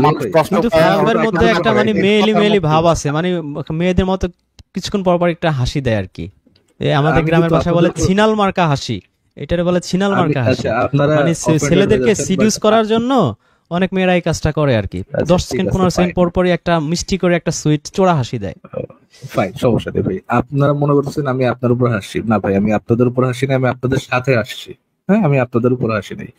S1: লো
S3: মানুষ
S1: ভাই,
S3: কষ্ট
S2: কিন্তু
S3: পায়,
S2: ফাহাদ
S3: হয়তো
S2: ভাইয়ের মধ্যে
S3: কান্না
S2: একটা
S3: করে
S2: মানে
S3: এই
S2: মেয়েলি
S3: কথার
S2: মেয়েলি
S3: মধ্যেই।
S2: ভাব আছে, মানে মেয়েদের মতো কিছুক্ষণ পর পর একটা হাসি দেয় আর কি। আমাদের
S1: আমি
S2: গ্রামের
S1: কিন্তু
S2: ভাষায়
S1: আপনাদের
S2: বলে
S1: উপর,
S2: ছিনাল মার্কা হাসি, এটারে বলে ছিনাল
S1: আমি
S2: মার্কা
S1: আচ্ছা
S2: হাসি।
S1: আপনারা
S2: মানে
S1: অফেন্ডেড হয়ে
S2: ছেলেদেরকে
S1: যাচ্ছেন, বাট
S2: সিডিউস করার জন্য অনেক মেয়েরা এই কাজটা করে আর কি।
S1: আচ্ছা
S2: 10
S1: ঠিক
S2: সেকেন্ড
S1: আছে,
S2: 15 সেকেন্ড
S1: ফাইন
S2: পর পরই একটা মিষ্টি করে একটা সুইট চোরা হাসি দেয়।
S1: ফাইন, সমস্যা নেই ভাই। আপনারা মনে করতেছেন আমি আপনার উপর হাসছি, না ভাই, আমি আপনাদের উপর হাসি না, আমি আপনাদের সাথে হাসছি। হ্যাঁ, আমি আপনাদের উপর হাসি নাই,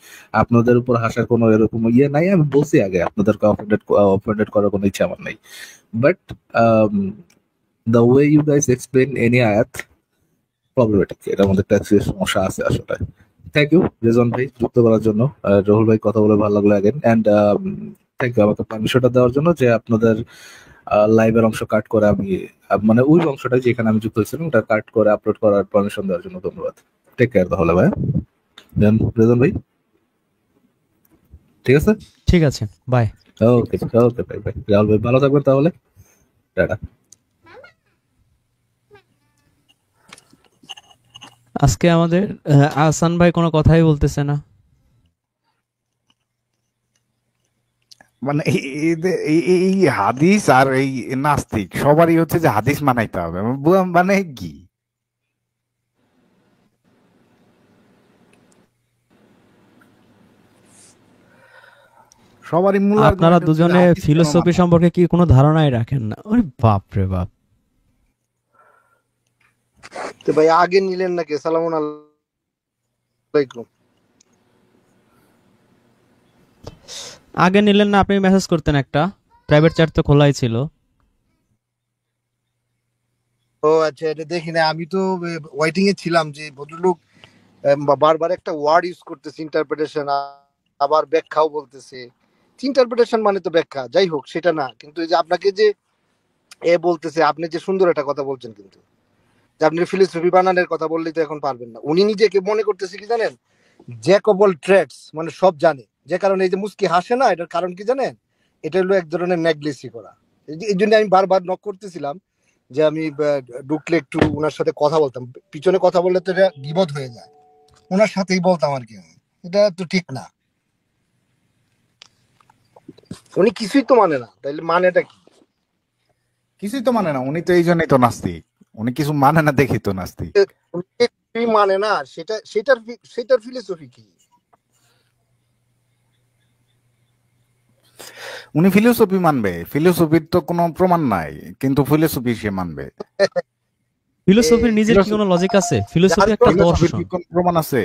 S1: আপনাদের উপর হাসার কোনো এরকম ইয়ে নাই। আমি বলছি আগে আপনাদেরকে অফেন্ডেড অফেন্ডেড করার কোনো ইচ্ছা আমার নাই, but the way you guys explain any আয়াত প্রবলেমেটিক, এটার মধ্যে একটা সমস্যা আছে আসলে। থ্যাংক ইউ রেজন ভাই যুক্ত করার জন্য, রহুল ভাই কথা বলে ভালো লাগলো অ্যাগেন, অ্যান্ড থ্যাংক ইউ আমাকে পারমিশনটা দেওয়ার জন্য, যে আপনাদের লাইভের অংশ কাট করে আমি মানে ওই অংশটা যেখানে আমি যুক্ত হয়েছিলাম ওটা কাট করে আপলোড করার পারমিশন দেওয়ার জন্য ধন্যবাদ। টেক কেয়ার তাহলে ভাই, দেন রেজন ভাই, ঠিক আছে?
S2: ঠিক আছে, বাই।
S1: ওকে ওকে ভাই, ভাই রাহুল ভাই ভালো থাকবেন তাহলে, টাটা।
S2: আজকে আমাদের আহসান ভাই কোনো কথাই বলতেছে না।
S3: মানে এই হাদিস আর এই নাস্তিক সবারই হচ্ছে যে হাদিস মানাইতে হবে, মানে কি সবারই মূল
S2: আপনারা
S3: আর্গুমেন্ট হচ্ছে যে
S2: দুজনে
S3: হাদিস কেন
S2: ফিলোসফি
S3: মানবো।
S2: সম্পর্কে কি কোনো ধারণাই রাখেন না? ওরে বাপ রে বাপ।
S4: তো ভাই আগে নিলেন নাকি? সালামুন আলাইকুম।
S2: আগে নিলেন না? আপনি মেসেজ করতেন একটা, প্রাইভেট চ্যাট তো খোলাই ছিল।
S4: ও আচ্ছা, এটা দেখি না, আমি তো ওয়েটিং এ ছিলাম যে ভদ্রলোক বারবার একটা ওয়ার্ড ইউজ করতেছে, ইন্টারপ্রিটেশন, আবার ব্যাখ্যাও বলতেছে। ইন্টারপ্রিটেশন মানে তো ব্যাখ্যা, যাই হোক সেটা না, কিন্তু এই যে আপনাকে যে বলতেছে, আপনি যে সুন্দর একটা কথা বলছেন, কিন্তু যে আপনি ফিলোসফি বানানোর কথা বললেই তো এখন পারবেন না। উনি নিজেকে মনে করতেছে কি জানেন, জ্যাকবল ট্রেডস, মানে সব জানে। যে কারণে এই যে মুস্কি হাসে না, এটার কারণ কি জানেন? এটা হলো এক ধরনের নেগলেসি করা। এই জন্য আমি বারবার নক করতেছিলাম যে আমি ঢুকলে একটু ওনার সাথে কথা বলতাম। পিছনে কথা বললে তো এটা বিপদ হয়ে যায়, ওনার সাথেই বলতাম আর কি। এটা তো ঠিক না, উনি কিছুই তো মানে না, তাইলে মানেটা কি?
S3: কিছুই তো মানে না, উনি তো এই জন্যই তো নাস্তিক, উনি কিছু মানে না দেখি তো নাস্তিক।
S4: উনি কিছুই মানে না, সেটার ফিলোসফি কি?
S3: উনি ফিলোসফি মানবে, ফিলোসফির তো কোনো প্রমাণ নাই, কিন্তু ফিলোসফি সে মানবে।
S2: ফিলোসফির নিজের কি
S3: ফিলোসফি
S2: কোনো লজিক আছে? ফিলোসফি একটা
S3: ফিলোসফির কি
S2: দর্শন।
S3: কোনো প্রমাণ আছে?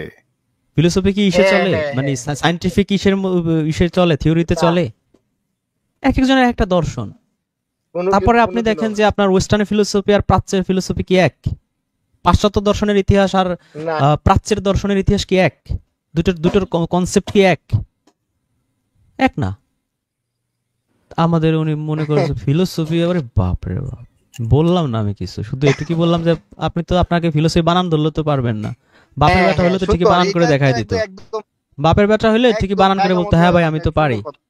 S2: ফিলোসফি কি ইসে
S4: হ্যাঁ
S2: চলে,
S4: হ্যাঁ
S2: মানে
S4: হ্যাঁ,
S2: সায়েন্টিফিক ইসে চলে, থিওরিতে
S4: না,
S2: চলে? এক একজনের একটা দর্শন। তারপরে আপনি দেখেন
S4: কোনোদিনও
S2: যে আপনার ওয়েস্টার্নের ফিলোসফি আর প্রাচ্যের ফিলোসফি কি এক? পাশ্চাত্য দর্শনের ইতিহাস আর
S4: না।
S2: প্রাচ্যের দর্শনের ইতিহাস কি এক? দুটোর দুটোর কনসেপ্ট কি এক? এক না। আমাদের উনি মনে করেছে ফিলোসফি, আবার বাপ রে বাপ। বললাম না আমি কিছু, শুধু এটুকুই বললাম যে আপনি তো আপনাকে ফিলোসফি বানান ধরলে তো পারবেন না। বাপের
S4: হ্যাঁ
S2: ব্যাটা
S4: হ্যাঁ,
S2: হলে তো ঠিকই
S4: সুন্দর,
S2: বানান করে
S4: এটা
S2: দেখাই
S4: এটা
S2: দিত।
S4: তো একদম
S2: বাপের ব্যাটা হলে ঠিকই
S4: একদম
S2: বানান করে
S4: জায়গা
S2: বলতো,
S4: মতো
S2: হ্যাঁ ভাই আমি তো
S4: সুন্দর
S2: পারি।
S4: কথা।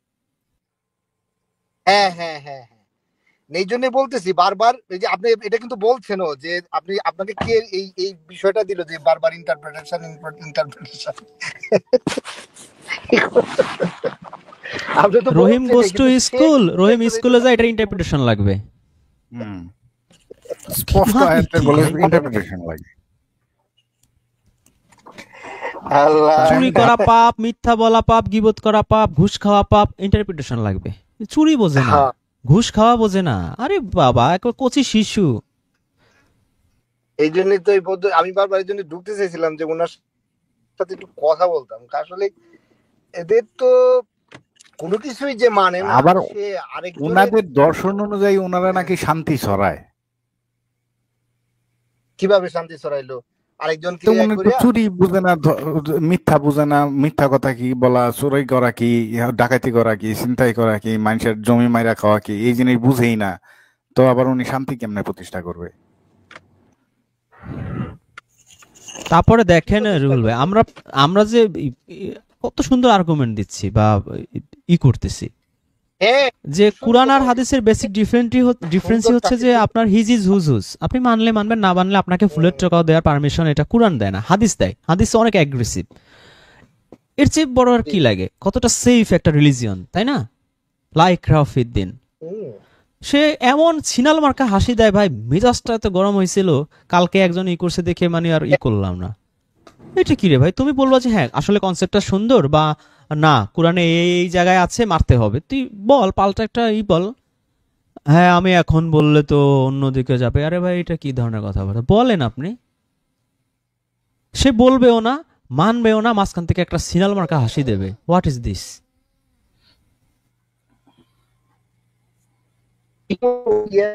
S4: হ্যাঁ হ্যাঁ হ্যাঁ হ্যাঁ, এই জন্য বলতেছি বারবার, এই যে আপনি এটা কিন্তু বলছেনও যে আপনাকে কে এই বিষয়টা দিল যে বারবার ইন্টারপ্রিটেশন ইন্টারপ্রিটেশন। আপনি তো
S2: রহিম
S4: বলছেন,
S2: গোস টু
S4: কিন্তু সে
S2: স্কুল,
S4: কিন্তু
S2: রহিম
S4: আসলে
S2: স্কুলে যায়, এটা
S4: এটা
S2: ইন্টারপ্রিটেশন লাগবে।
S3: হুম, স্পষ্ট
S2: মানে
S3: আয়াতের
S2: কি
S3: বলে
S2: ভাই?
S3: ইন্টারপ্রিটেশন লাগে।
S4: আল্লাহ।
S2: চুরি করা পাপ, মিথ্যা বলা পাপ, গীবত করা পাপ, ঘুষ খাওয়া পাপ, ইন্টারপ্রিটেশন লাগবে। চুরি বোঝে না,
S4: হ্যাঁ,
S2: ঘুষ খাওয়া বোঝে না। আরে বাবা, একবার কচি শিশু।
S4: এই জন্যই তো আমি বারবার এই জন্য ঢুকতে চাইছিলাম যে ওনার সাথে একটু কথা বলতাম। আসলে এদের তো কোনো কিছুই যে মানে না,
S3: আবার
S4: সে আরেকজনের
S3: উনাদের দর্শন অনুযায়ী ওনারা নাকি শান্তি ছড়ায়।
S4: কিভাবে শান্তি ছড়াইলো আরেকজনকে
S3: তো
S4: ইয়া
S3: উনি তো
S4: করিয়া?
S3: চুরি বুঝে না, মিথ্যা বুঝে না, মিথ্যা কথা কি বলা, চুরি করা কি, ডাকাতি করা কি, ছিনতাই করা কি, মানুষের জমি মাইরা খাওয়া কি, এই জিনিস বুঝেই না, তো আবার উনি শান্তি কেমনে প্রতিষ্ঠা করবে?
S2: তারপরে দেখেন
S4: প্রতিষ্ঠা
S2: রুহুল ভাই,
S4: করবে।
S2: আমরা আমরা যে কত সুন্দর আর্গুমেন্ট দিচ্ছি বা করতেছি,
S4: হ্যাঁ
S2: যে কুরআন আর
S4: সুন্দর
S2: হাদিসের বেসিক ডিফারেন্সই হচ্ছে যে
S4: টাকিটুকি।
S2: আপনার হিজ ইজ হুজ হুজ, আপনি মানলে মানবেন, না মানলে আপনাকে ফুলের টাকাও দেওয়ার পারমিশন এটা কুরআন দেয় না, হাদিস দেয়। হাদিস অনেক অ্যাগ্রেসিভ। এর চেয়ে বড় আর কি লাগে? কতটা সেফ একটা রিলিজিয়ন, তাই না? লা ইকরাহা ফিদ্দিন।
S4: হুম।
S2: সে এমন ছিনাল মার্কা হাসি দেয় ভাই, মেজাজটা এত গরম হয়েছিল কালকে একজন ই করছে দেখে, মানে আর ই করলাম না। এটা কি রে ভাই, তুমি বলবা যে হ্যাঁ আসলে কনসেপ্টটা সুন্দর, বা না কোরআনে এই এই জায়গায় আছে মারতে হবে, তুই বল পাল্টা একটা ই বল। হ্যাঁ আমি এখন বললে তো অন্যদিকে যাবে। আরে ভাই এটা কি ধরনের কথাবার্তা বলেন আপনি? সে বলবেও না, মানবেও না, মাঝখান থেকে একটা সিনাল মার্কা হাসি দেবে। What is this?
S4: ইয়ে,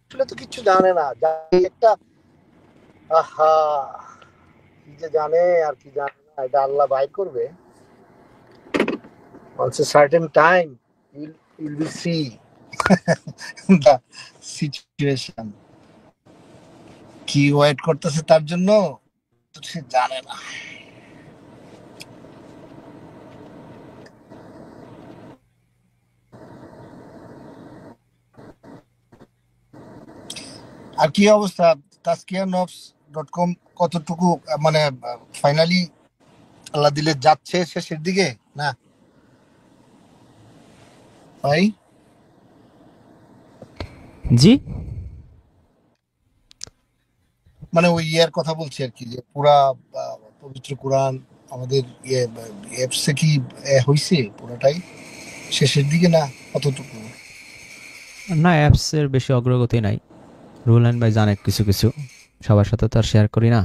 S4: আসলে তো কিছু জানে না, একটা আহা কি যে জানে আর কি জানে না, এটা আল্লাহ বাইর করবে। once a certain time you'll be see the situation কি ওয়েট করতেছে তার জন্য, তো সে জানে না। আর কি অবস্থা taskiyanofs.com কতটুকু মানে ফাইনালি আল্লাহ দিলে যাচ্ছে শেষের দিকে না ভাই?
S2: জি
S4: মানে ওই ইয়ের কথা বলছি আর কি, যে পুরা পবিত্র কোরআন আমাদের ইয়ে অ্যাপসে কি হইছে পুরাটাই শেষের দিকে না কতটুকু?
S2: না, অ্যাপস এর বেশি অগ্রগতি নাই। রুল আইন ভাই জানে কিছু কিছু, সবার সাথে তো আর শেয়ার করি না।